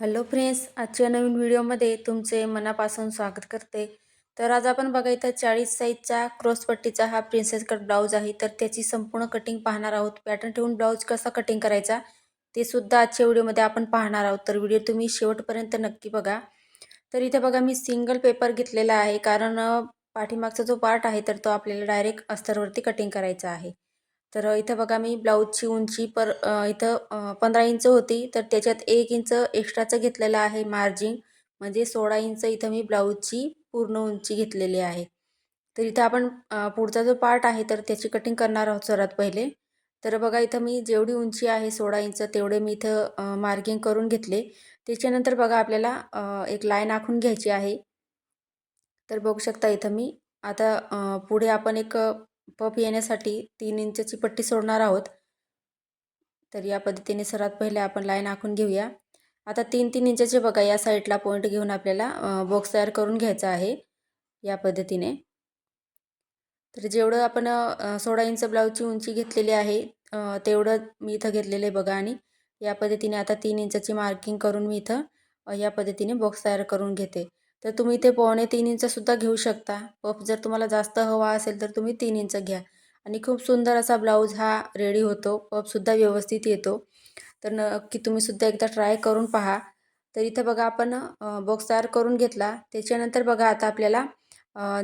Hello friends, आजच्या नवीन व्हिडिओमध्ये तुमचे मनापासून स्वागत करते. तर आज आपण बघा इथं 40 साईजचा क्रॉसपट्टीचा हा प्रिन्सेस कट ब्लाऊज आहे. तर त्याची संपूर्ण कटिंग पाहणार आहोत. पॅटर्न ठेवून ब्लाऊज कसा कटिंग करायचा ते सुद्धा आजच्या व्हिडिओमध्ये आपण पाहणार आहोत. तर व्हिडिओ तुम्ही शेवटपर्यंत नक्की बघा. तर इथे बघा मी सिंगल पेपर घेतलेला आहे, कारण पाठीमागचा जो पार्ट आहे तर तो आपल्याला डायरेक्ट अस्तरवरती कटिंग करायचा आहे. तर इथं बघा मी ब्लाऊजची उंची इथं 15 इंच होती, तर त्याच्यात 1 इंच एक्स्ट्राचं घेतलेलं आहे मार्जिन, म्हणजे 16 इंच इथं मी ब्लाऊजची पूर्ण उंची घेतलेली आहे. तर इथं आपण पुढचा जो पार्ट आहे तर त्याची कटिंग करणार आहोत सर्वात पहिले. तर बघा इथं मी जेवढी उंची आहे 16 इंच तेवढे मी इथं मार्किंग करून घेतले. त्याच्यानंतर बघा आपल्याला एक लाईन आखून घ्यायची आहे. तर बघू शकता इथं मी आता पुढे आपण एक पफ येण्यासाठी 3 इंचची पट्टी सोडणार आहोत. तर या पद्धतीने सर्वात पहिले आपण लाईन आखून घेऊया. आता 3-3 इंचाचे बघा या साईडला पॉईंट घेऊन आपल्याला बॉक्स तयार करून घ्यायचा आहे या पद्धतीने. तर जेवढं आपण 16 इंच ब्लाऊजची उंची घेतलेली आहे तेवढं मी इथं घेतलेलं आहे बघा. आणि या पद्धतीने आता 3 इंचाची मार्किंग करून मी इथं या पद्धतीने बॉक्स तयार करून घेते. तर तुम्ही इथे 2.25 इंचसुद्धा घेऊ शकता. पफ जर तुम्हाला जास्त हवा असेल तर तुम्ही 3 इंच घ्या. आणि खूप सुंदर असा ब्लाऊज हा रेडी होतो. पफसुद्धा व्यवस्थित येतो. तर नक्की तुम्हीसुद्धा एकदा ट्राय करून पहा. तर इथं बघा आपण बॉक्स तयार करून घेतला. त्याच्यानंतर बघा आता आपल्याला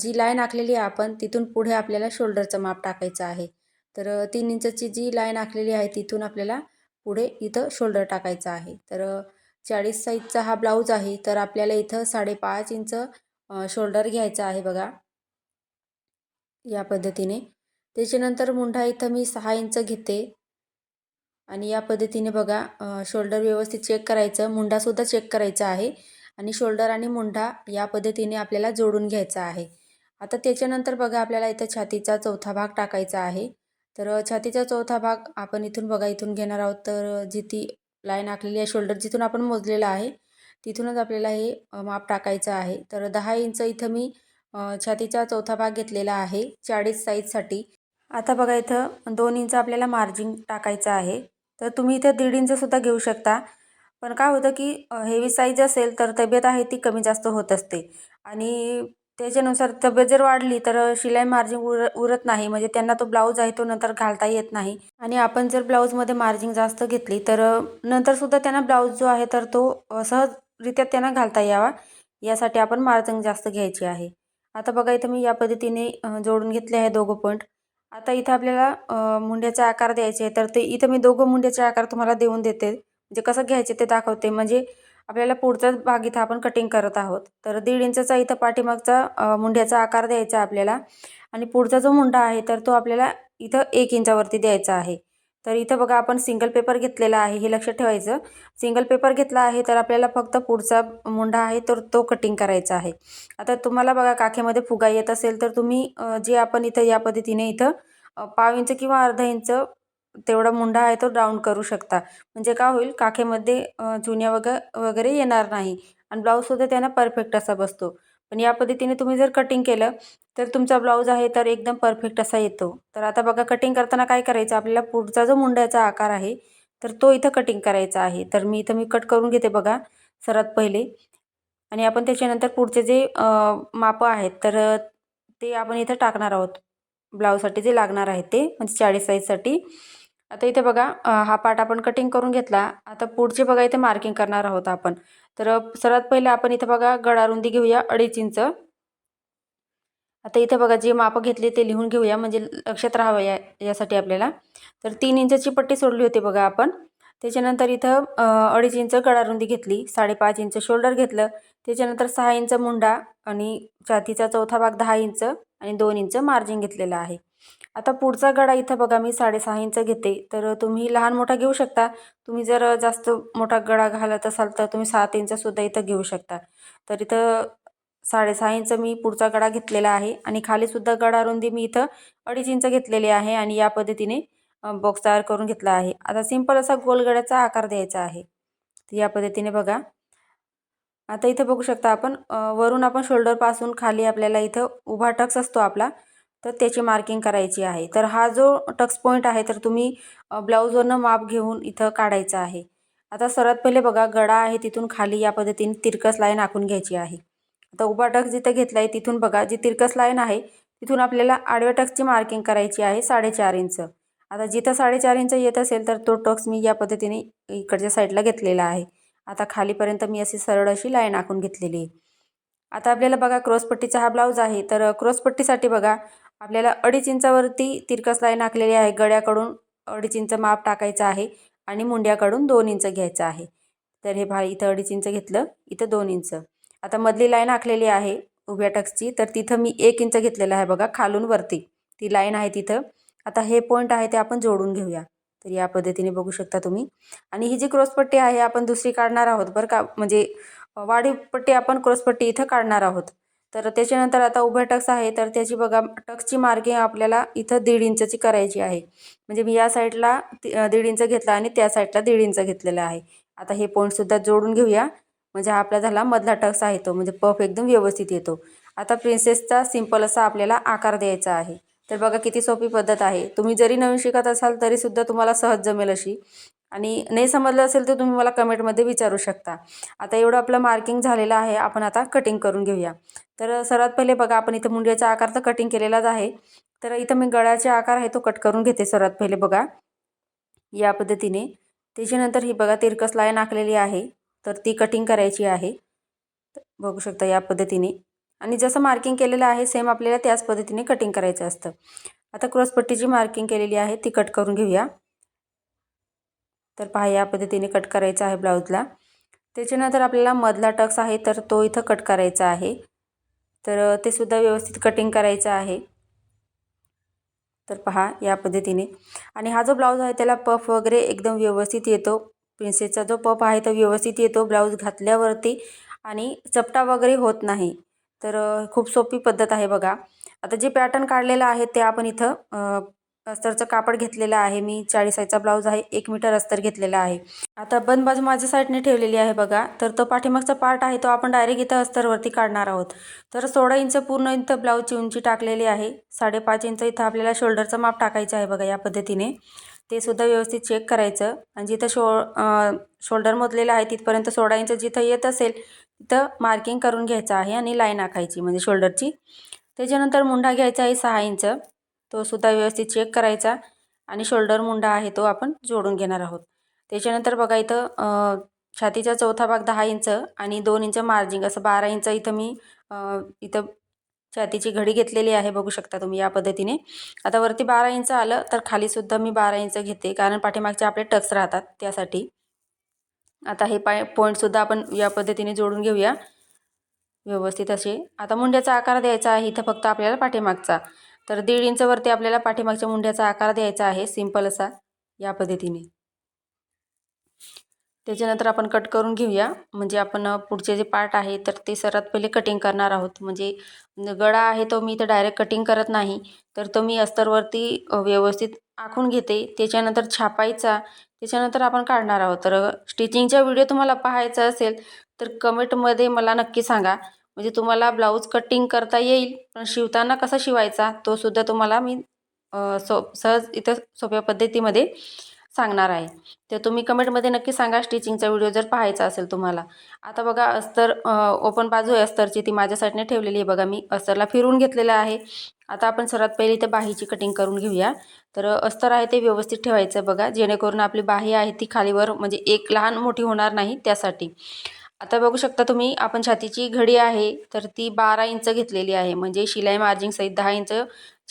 जी लाईन आखलेली आहे आपण तिथून पुढे आपल्याला शोल्डरचं माप टाकायचं आहे. तर 3 इंचची जी लाईन आखलेली आहे तिथून आपल्याला पुढे इथं शोल्डर टाकायचं आहे. तर 40 साईजचा हा ब्लाऊज आहे, तर आपल्याला इथं 5.5 इंच शोल्डर घ्यायचा आहे बघा या पद्धतीने. त्याच्यानंतर मुंढा इथं मी 6 इंच घेते. आणि या पद्धतीने बघा शोल्डर व्यवस्थित चेक करायचं, मुंढासुद्धा चेक करायचा आहे. आणि शोल्डर आणि मुंढा या पद्धतीने आपल्याला जोडून घ्यायचा आहे. आता त्याच्यानंतर बघा आपल्याला इथं छातीचा चौथा भाग टाकायचा आहे. तर छातीचा चौथा भाग आपण इथून बघा इथून घेणार आहोत. तर जी ती लाईन आखलेली आहे शोल्डर जिथून आपण मोजलेलं आहे तिथूनच आपल्याला हे माप टाकायचं आहे. तर 10 इंच इथं मी छातीचा चौथा भाग घेतलेला आहे 40 साईजसाठी. आता बघा इथं 2 इंच आपल्याला मार्जिन टाकायचं आहे. तर तुम्ही इथं 1.5 इंचसुद्धा घेऊ शकता. पण काय होतं की हेवी साईज असेल तर तब्येत आहे ती कमी जास्त होत असते. आणि त्याच्यानुसार तब्येत जर वाढली तर शिलाई मार्जिन उरत नाही, म्हणजे त्यांना तो ब्लाऊज आहे तो नंतर घालता येत नाही. आणि आपण जर ब्लाऊजमध्ये मार्जिन जास्त घेतली तर नंतरसुद्धा त्यांना ब्लाऊज जो आहे तर तो सहजरित्या त्यांना घालता यावा यासाठी आपण मार्जिन जास्त घ्यायची आहे. आता बघा इथं मी या पद्धतीने जोडून घेतले आहे दोघं पॉईंट. आता इथं आपल्याला मुंड्याचा आकार द्यायचे आहे. तर ते इथं मी दोघं मुंड्याचे आकार तुम्हाला देऊन देते, म्हणजे कसं घ्यायचे ते दाखवते. म्हणजे आपल्याला पुढचाच भाग इथं आपण कटिंग करत आहोत. तर 1.5 इंचचा इथं पाठीमागचा मुंड्याचा आकार द्यायचा आपल्याला. आणि पुढचा जो मुंडा आहे तर तो आपल्याला इथं 1 इंचावरती द्यायचा आहे. तर इथं बघा आपण सिंगल पेपर घेतलेला आहे, हे लक्षात ठेवायचं. सिंगल पेपर घेतला आहे तर आपल्याला फक्त पुढचा मुंडा आहे तर तो कटिंग करायचा आहे. आता तुम्हाला बघा काखेमध्ये फुगा येत असेल तर तुम्ही जे आपण इथं या पद्धतीने इथं पाव इंच किंवा अर्धा इंच तेवढा मुंडा आहे तो डाऊन करू शकता. म्हणजे काय होईल काखेमध्ये चुन्या वगैरे येणार नाही आणि ब्लाऊजसुद्धा त्यांना परफेक्ट असा बसतो. पण या पद्धतीने तुम्ही जर कटिंग केलं तर तुमचा ब्लाऊज आहे तर एकदम परफेक्ट असा येतो. तर आता बघा कटिंग करताना काय करायचं आपल्याला पुढचा जो मुंड्याचा आकार आहे तर तो इथं कटिंग करायचा आहे. तर मी कट करून घेते बघा सर्वात पहिले. आणि आपण त्याच्यानंतर पुढचे जे मापं आहेत तर ते आपण इथं टाकणार आहोत. ब्लाऊजसाठी जे लागणार आहे ते, म्हणजे 40 साईजसाठी. आता इथे बघा हा पार्ट आपण कटिंग करून घेतला. आता पुढचे बघा इथे मार्किंग करणार आहोत आपण. तर सर्वात पहिले आपण इथं बघा गळारुंदी घेऊया 2.5 इंच. आता इथं बघा जे मापं घेतले ते लिहून घेऊया, म्हणजे लक्षात राहावं यासाठी आपल्याला. तर 3 इंचची पट्टी सोडली होती बघा आपण. त्याच्यानंतर इथं 2.5 इंच गळारुंदी घेतली, 5.5 इंच शोल्डर घेतलं. त्याच्यानंतर 6 इंच मुंडा आणि छातीचा चौथा भाग 10 इंच आणि 2 इंच मार्जिन घेतलेलं आहे. आता पुढचा गळा इथं बघा मी 6.5 इंच घेते. तर तुम्ही लहान मोठा घेऊ शकता. तुम्ही जर जास्त मोठा गळा घालत असाल तर तुम्ही 7 इंचसुद्धा इथं घेऊ शकता. तर इथं 6.5 इंच मी पुढचा गळा घेतलेला आहे. आणि खालीसुद्धा गळारुंदी मी इथं 2.5 इंच घेतलेली आहे. आणि या पद्धतीने बॉक्स तयार करून घेतला आहे. आता सिंपल असा गोल गळ्याचा आकार द्यायचा आहे. तर या पद्धतीने बघा. आता इथं बघू शकता आपण वरून आपण शोल्डरपासून खाली आपल्याला इथं उभा टक्स असतो आपला, तर त्याची मार्किंग करायची आहे. तर हा जो टक्स पॉईंट आहे तर तुम्ही ब्लाऊजवरनं माप घेऊन इथं काढायचा आहे. आता सर्वात पहिले बघा गळा आहे तिथून खाली या पद्धतीने तिरकस लाईन आखून घ्यायची आहे. आता उभा टक्स जिथे घेतला आहे तिथून बघा जी तिरकस लाईन आहे तिथून आपल्याला आडव्या टक्सची मार्किंग करायची आहे 4.5 इंच. आता जिथं 4.5 इंच येत असेल तर तो टक्स मी या पद्धतीने इकडच्या साईडला घेतलेला आहे. आता खालीपर्यंत मी अशी सरळ अशी लाईन आखून घेतलेली आहे. आता आपल्याला बघा क्रॉसपट्टीचा हा ब्लाऊज आहे तर क्रॉसपट्टीसाठी बघा आपल्याला 2.5 इंचावरती तिरकस लाईन आखलेली आहे. गळ्याकडून 2.5 इंच माप टाकायचं आहे आणि मुंड्याकडून 2 इंच घ्यायचं आहे. तर हे इथं 2.5 इंच घेतलं, इथं 2 इंच. आता मधली लाईन आखलेली आहे उभ्या टक्सची तर तिथं मी 1 इंच घेतलेलं आहे बघा खालून वरती ती लाईन आहे तिथं. आता हे पॉईंट आहे ते आपण जोडून घेऊया. तर या पद्धतीने बघू शकता तुम्ही. आणि ही जी क्रॉसपट्टी आहे आपण दुसरी काढणार आहोत बरं का, म्हणजे वाढीव पट्टी आपण क्रॉसपट्टी इथं काढणार आहोत. तर त्याच्यानंतर आता उभ्या टक्स आहे तर त्याची बघा टक्सची मार्किंग आपल्याला इथं 1.5 इंचची करायची आहे. म्हणजे मी या साईडला 1.5 इंच घेतला आणि त्या साईडला 1.5 इंच घेतलेला आहे. आता हे पॉईंटसुद्धा जोडून घेऊया. म्हणजे हा आपला झाला मधला टक्स आहे तो, म्हणजे पफ एकदम व्यवस्थित येतो. आता प्रिन्सेसचा सिंपल असा आपल्याला आकार द्यायचा आहे. तर बघा किती सोपी पद्धत आहे. तुम्ही जरी नवीन शिकत असाल तरीसुद्धा तुम्हाला सहज जमेल अशी. आणि नाही समजलं असेल तर तुम्ही मला कमेंटमध्ये विचारू शकता. आता एवढं आपलं मार्किंग झालेलं आहे. आपण आता कटिंग करून घेऊया. तर सर्वात पहिले बघा आपण इथं मुंड्याचा आकार तर कटिंग केलेलाच आहे. तर इथं मी गळ्याचा आकार आहे तो कट करून घेते सर्वात पहिले बघा या पद्धतीने. त्याच्यानंतर ही बघा तिरकस लाईन आखलेली आहे तर ती कटिंग करायची आहे. बघू शकता या पद्धतीने. आणि जसं मार्किंग केलेलं आहे सेम आपल्याला त्याच पद्धतीने कटिंग करायचं असतं. आता क्रॉसपट्टीची मार्किंग केलेली आहे ती कट करून घेऊया. तर पहा या पद्धतीने कट करायचं आहे ब्लाऊजला. त्याच्यानंतर आपल्याला मधला टक्स आहे तर तो इथं कट करायचा आहे. तर ते सुद्धा व्यवस्थित कटिंग करायचं आहे. तर पहा या पद्धतीने. आणि हा जो ब्लाऊज आहे त्याला पफ वगैरे एकदम व्यवस्थित येतो. प्रिन्सेसचा जो पफ आहे तो व्यवस्थित येतो ब्लाऊज घातल्यावरती आणि चपटा वगैरे होत नाही. तर खूप सोपी पद्धत आहे बघा. आता जे पॅटर्न काढलेलं आहे ते आपण इथं अस्तरचं कापड घेतलेलं आहे मी. 40 साईजचा ब्लाऊज आहे, 1 मीटर अस्तर घेतलेला आहे. आता बंद बाजू माझ्या साईडने ठेवलेली आहे बघा. तर तो पाठीमागचा पार्ट आहे तो आपण डायरेक्ट इथं अस्तरवरती काढणार आहोत. तर 16 इंच पूर्ण इथं ब्लाऊजची उंची टाकलेली आहे. 5.5 इंच इथं आपल्याला शोल्डरचं माप टाकायचं आहे बघा या पद्धतीने. ते सुद्धा व्यवस्थित चेक करायचं. आणि जिथं शोल्डर मोजलेलं आहे तिथपर्यंत 16 इंच जिथं येत असेल तिथं मार्किंग करून घ्यायचं आहे आणि लाईन आखायची म्हणजे शोल्डरची. त्याच्यानंतर मुंडा घ्यायचा आहे 6 इंच. तो सुद्धा व्यवस्थित चेक करायचा आणि शोल्डर मुंडा आहे तो आपण जोडून घेणार आहोत. त्याच्यानंतर बघा इथं छातीचा चौथा भाग 10 इंच आणि 2 इंच मार्जिंग असं 12 इंच इथं मी इथं छातीची घडी घेतलेली आहे बघू शकता तुम्ही या पद्धतीने. आता वरती 12 इंच आलं तर खालीसुद्धा मी 12 इंच घेते कारण पाठीमागचे आपले टक्स राहतात त्यासाठी. आता हे पॉईंटसुद्धा आपण या पद्धतीने जोडून घेऊया व्यवस्थित असे. आता मुंड्याचा आकार द्यायचा आहे इथं फक्त आपल्याला पाठीमागचा. तर 1.5 इंचवरती आपल्याला पाठीमागच्या मुंड्याचा आकार द्यायचा आहे सिंपल असा या पद्धतीने. त्याच्यानंतर आपण कट करून घेऊया. म्हणजे आपण पुढचे जे पार्ट आहे तर ते सर्वात पहिले कटिंग करणार आहोत. म्हणजे गळा आहे तो मी इथं डायरेक्ट कटिंग करत नाही, तर तो मी अस्तरवरती व्यवस्थित आखून घेते. त्याच्यानंतर छापायचा, त्याच्यानंतर आपण काढणार आहोत. तर स्टिचिंगचा व्हिडिओ तुम्हाला पाहायचा असेल तर कमेंटमध्ये मला नक्की सांगा. म्हणजे तुम्हाला ब्लाऊज कटिंग करता येईल, पण शिवताना कसा शिवायचा तो सुद्धा तुम्हाला मी सहज इथं सोप्या पद्धतीमध्ये सांगणार आहे. तर तुम्ही कमेंटमध्ये नक्की सांगा स्टिचिंगचा व्हिडिओ जर पाहायचा असेल तुम्हाला. आता बघा अस्तर ओपन बाजू आहे अस्तरची ती माझ्या साईडने ठेवलेली आहे बघा. मी अस्तरला फिरून घेतलेलं आहे. आता आपण सर्वात पहिले इथे बाहीची कटिंग करून घेऊया. तर अस्तर आहे ते व्यवस्थित ठेवायचं बघा जेणेकरून आपली बाही आहे ती खालीवर म्हणजे एक लहान मोठी होणार नाही त्यासाठी. आता बघू शकता तुम्ही आपण छातीची घडी आहे तर ती 12 इंच घेतलेली आहे. म्हणजे शिलाई मार्जिंग सहित 10 इंच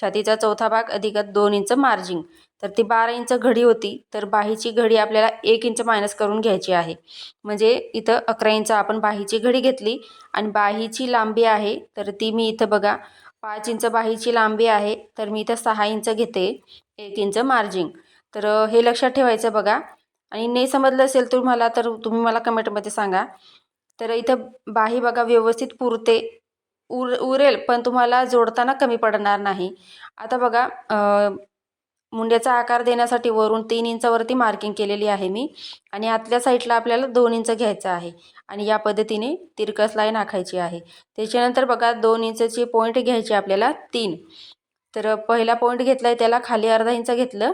छातीचा चौथा भाग अधिक 2 इंच मार्जिंग. तर ती 12 इंच घडी होती. तर बाहीची घडी आपल्याला 1 इंच मायनस करून घ्यायची आहे. म्हणजे इथं 11 इंच आपण बाहीची घडी घेतली आणि बाहीची लांबी आहे तर ती मी इथं बघा 5 इंच बाहीची लांबी आहे तर मी इथं 6 इंच घेते, 1 इंच मार्जिंग. तर हे लक्षात ठेवायचं बघा. आणि नाही समजलं असेल तुम्हाला तर तुम्ही मला कमेंटमध्ये सांगा. तर इथं बाही बघा व्यवस्थित पुरते उरेल पण तुम्हाला जोडताना कमी पडणार नाही. आता बघा मुंड्याचा आकार देण्यासाठी वरून 3 इंचावरती मार्किंग केलेली आहे मी आणि आतल्या साईडला आपल्याला 2 इंच घ्यायचं आहे आणि या पद्धतीने तिरकस लाईन आखायची आहे. त्याच्यानंतर बघा 2 इंचचे पॉईंट घ्यायचे आपल्याला 3. तर पहिला पॉईंट घेतला आहे त्याला खाली अर्धा इंच घेतलं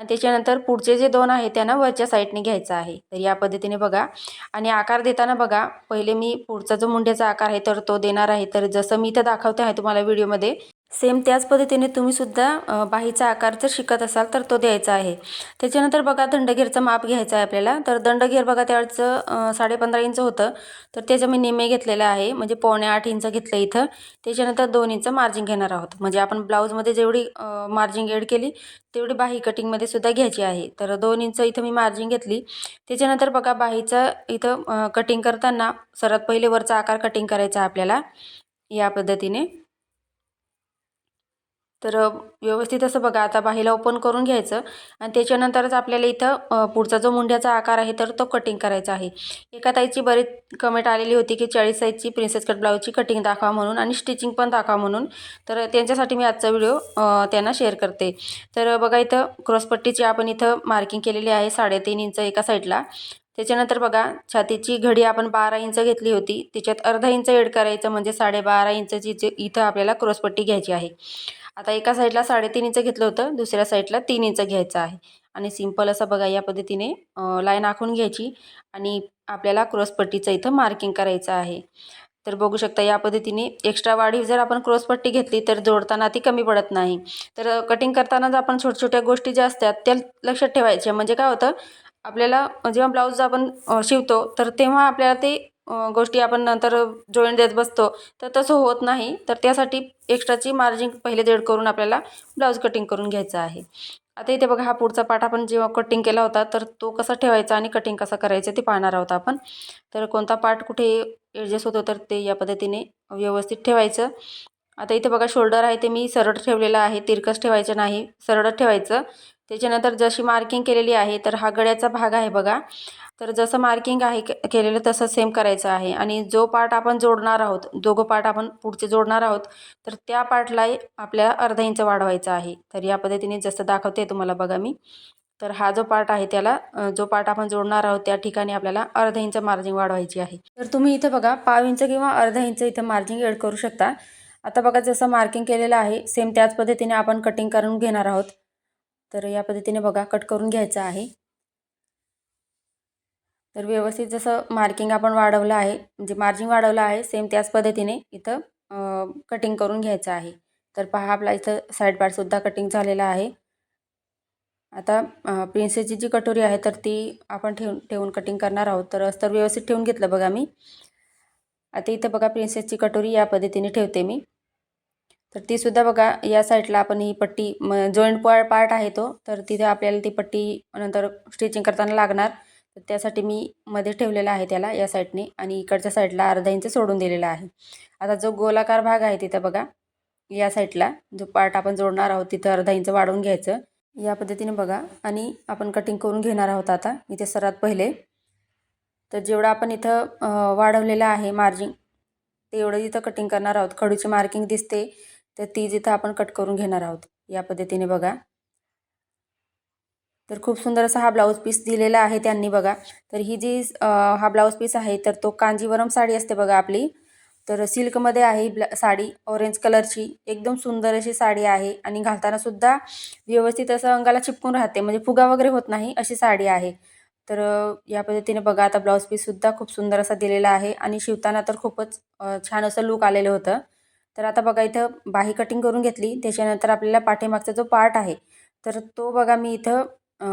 आणि त्याच्यानंतर पुढचे जे 2 आहे त्यांना वरच्या साईडने घ्यायचं आहे. तर या पद्धतीने बघा. आणि आकार देताना बघा, पहिले मी पुढचा जो मुंड्याचा आकार आहे तर तो देणार आहे. तर जसं मी इथं दाखवते आहे तुम्हाला व्हिडिओमध्ये, सेम त्याच पद्धतीने तुम्हीसुद्धा बाहीचा आकार जर शिकत असाल तर तो द्यायचा आहे. त्याच्यानंतर बघा, दंडघेरचं माप घ्यायचं आहे आपल्याला. तर दंडघेर बघा त्यावेळचं 15.5 इंच होतं, तर त्याचं मी निम्मे घेतलेलं आहे, म्हणजे 7.25 इंच घेतलं इथं. त्याच्यानंतर 2 इंच मार्जिन घेणार आहोत, म्हणजे आपण ब्लाऊजमध्ये जेवढी मार्जिन ॲड केली तेवढी बाही कटिंगमध्ये सुद्धा घ्यायची आहे. तर 2 इंच इथं मी मार्जिन घेतली. त्याच्यानंतर बघा, बाहीचं इथं कटिंग करताना सर्वात पहिले वरचा आकार कटिंग करायचा आपल्याला या पद्धतीने. तर व्यवस्थित असं बघा, आता बाहीला ओपन करून घ्यायचं आणि त्याच्यानंतरच आपल्याला इथं पुढचा जो मुंड्याचा आकार आहे तर तो कटिंग करायचा आहे. एका ताईची बरीच कमेंट आलेली होती की 40 साईजची प्रिन्सेस कट ब्लाऊजची कटिंग दाखवा म्हणून आणि स्टिचिंग पण दाखवा म्हणून. तर त्यांच्यासाठी मी आजचा व्हिडिओ त्यांना शेअर करते. तर बघा, इथं क्रॉसपट्टीची आपण इथं मार्किंग केलेली आहे 3.5 इंच एका साईडला. त्याच्यानंतर बघा, छातीची घडी आपण 12 इंच घेतली होती, त्याच्यात अर्धा इंच ॲड करायचं, म्हणजे 12.5 इंचची जे इथं आपल्याला क्रॉसपट्टी घ्यायची आहे. आता एका साईडला 3.5 इंच घेतलं होतं, दुसऱ्या साईडला 3 इंच घ्यायचं आहे आणि सिंपल असं बघा या पद्धतीने लाईन आखून घ्यायची आणि आपल्याला क्रॉसपट्टीचं इथं मार्किंग करायचं आहे. तर बघू शकता या पद्धतीने एक्स्ट्रा वाढीव जर आपण क्रॉसपट्टी घेतली तर जोडताना ती कमी पडत नाही. तर कटिंग करतानाच आपण छोट्या-छोट्या गोष्टी ज्या असतात त्या लक्षात ठेवायच्या, म्हणजे काय होतं, आपल्याला जेव्हा ब्लाऊज आपण शिवतो तर तेव्हा आपल्याला ते गोष्टी आपण नंतर जॉईंट देत बसतो, तर तसं होत नाही. तर त्यासाठी एक्स्ट्राची मार्जिन पहिले देड करून आपल्याला ब्लाऊज कटिंग करून घ्यायचं आहे. आता इथे बघा, हा पुढचा पार्ट आपण जेव्हा कटिंग केला होता तर तो कसा ठेवायचा आणि कटिंग कसं करायचं ते पाहणार आहोत आपण. तर कोणता पार्ट कुठे ॲडजस्ट होतो तर ते या पद्धतीने व्यवस्थित ठेवायचं. आता इथे बघा, शोल्डर आहे ते मी सरळ ठेवलेलं आहे, तिरकस ठेवायचं नाही, सरळच ठेवायचं. त्याच्यानंतर जशी मार्किंग केलेली आहे तर हा गळ्याचा भाग आहे बघा. तर जसं मार्किंग आहे केलेलं तसं सेम करायचं आहे आणि जो पार्ट आपण जोडणार आहोत, दोघं पार्ट आपण पुढचे जोडणार आहोत, तर त्या पार्टला आपल्याला अर्धा इंच वाढवायचा आहे. तर या पद्धतीने जसं दाखवते तुम्हाला बघा मी. तर हा जो पार्ट आहे त्याला जो पार्ट आपण जोडणार आहोत त्या ठिकाणी आपल्याला अर्धा इंच मार्जिन वाढवायची आहे. तर तुम्ही इथं बघा, पाव इंच किंवा अर्धा इंच इथं मार्जिन ॲड करू शकता. आता बघा, जसं मार्किंग केलेलं आहे सेम त्याच पद्धतीने आपण कटिंग करून घेणार आहोत. तर या पद्धतीने बघा कट करून घ्यायचं आहे. तर व्यवस्थित जसं मार्किंग आपण वाढवलं आहे, म्हणजे मार्जिन वाढवलं आहे, सेम त्याच पद्धतीने इथं कटिंग करून घ्यायचं आहे. तर पहा, आपला इथं साईड पार्टसुद्धा कटिंग झालेला आहे. आता प्रिन्सेसची जी कटोरी आहे तर ती आपण ठेवून कटिंग करणार आहोत. तर अस्तर व्यवस्थित ठेवून घेतलं बघा मी. आता इथं बघा, प्रिन्सेसची कटोरी या पद्धतीने ठेवते मी. तर तीसुद्धा बघा, या साईडला आपण ही पट्टी जॉईंट पार्ट आहे तो, तर तिथे आपल्याला ती पट्टी नंतर स्टिचिंग करताना लागणार. तर त्यासाठी मी मध्ये ठेवलेला आहे त्याला या साईडने आणि इकडच्या साईडला अर्धा इंच सोडून दिलेला आहे. आता जो गोलाकार भाग आहे तिथं बघा, या साईडला जो पार्ट आपण जोडणार आहोत तिथं अर्धा इंच वाढवून घ्यायचं या पद्धतीने बघा आणि आपण कटिंग करून घेणार आहोत. आता इथे सर्वात पहिले तर जेवढं आपण इथं वाढवलेलं आहे मार्जिन, तेवढं इथं कटिंग करणार आहोत. खडूची मार्किंग दिसते तर ती जिथं आपण कट करून घेणार आहोत या पद्धतीने बघा. तर खूप सुंदर असा हा ब्लाऊज पीस दिलेला आहे त्यांनी बघा. तर ही जी हा ब्लाऊज पीस आहे तर तो कांजीवरम साडी असते बघा आपली, तर सिल्कमध्ये आहे साडी, ऑरेंज कलरची एकदम सुंदर अशी साडी आहे आणि घालताना सुद्धा व्यवस्थित असं अंगाला चिपकून राहते, म्हणजे फुगा वगैरे होत नाही अशी साडी आहे. तर या पद्धतीने बघा, आता ब्लाऊज पीससुद्धा खूप सुंदर असा दिलेला आहे आणि शिवताना तर खूपच छान असं लूक आलेलं होतं. तर आता बघा, इथं बाही कटिंग करून घेतली. त्याच्यानंतर आपल्याला पाठीमागचा जो पार्ट आहे तर तो बघा मी इथं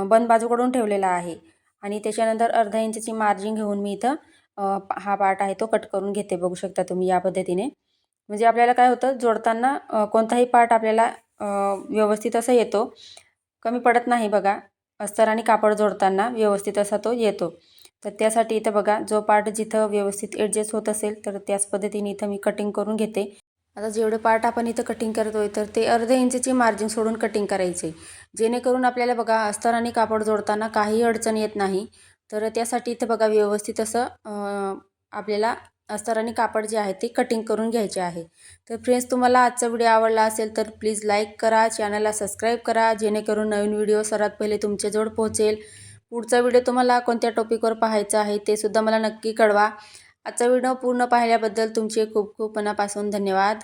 बंद बाजूकडून ठेवलेला आहे आणि त्याच्यानंतर अर्धा इंचची मार्जिन घेऊन मी इथं हा पार्ट आहे तो कट करून घेते. बघू शकता तुम्ही या पद्धतीने. म्हणजे आपल्याला काय होतं, जोडताना कोणताही पार्ट आपल्याला व्यवस्थित असा येतो, कमी पडत नाही बघा. अस्तर आणि कापड जोडताना व्यवस्थित असा तो येतो. तर त्यासाठी इथं बघा, जो पार्ट जिथं व्यवस्थित ॲडजस्ट होत असेल तर त्याच पद्धतीने इथं मी कटिंग करून घेते. आता जेवढे पार्ट आपण इथं कटिंग करतोय तर ते अर्ध्या इंचची मार्जिन सोडून कटिंग करायचे, जेणेकरून आपल्याला बघा अस्तर आणि कापड जोडताना काही अडचण येत नाही. तर त्यासाठी इथं बघा व्यवस्थित असं आपल्याला अस्तर आणि कापड जे आहे ते कटिंग करून घ्यायचे आहे. तर फ्रेंड्स, तुम्हाला आजचा व्हिडिओ आवडला असेल तर प्लीज लाईक करा, चॅनलला सबस्क्राईब करा, जेणेकरून नवीन व्हिडिओ सर्वात पहिले तुमच्याजवळ पोहोचेल. पुढचा व्हिडिओ तुम्हाला कोणत्या टॉपिकवर पाहायचा आहे ते सुद्धा मला नक्की कळवा. आजचा व्हिडिओ पूर्ण पाहिल्याबद्दल तुमचे खूप खूप मनापासून धन्यवाद.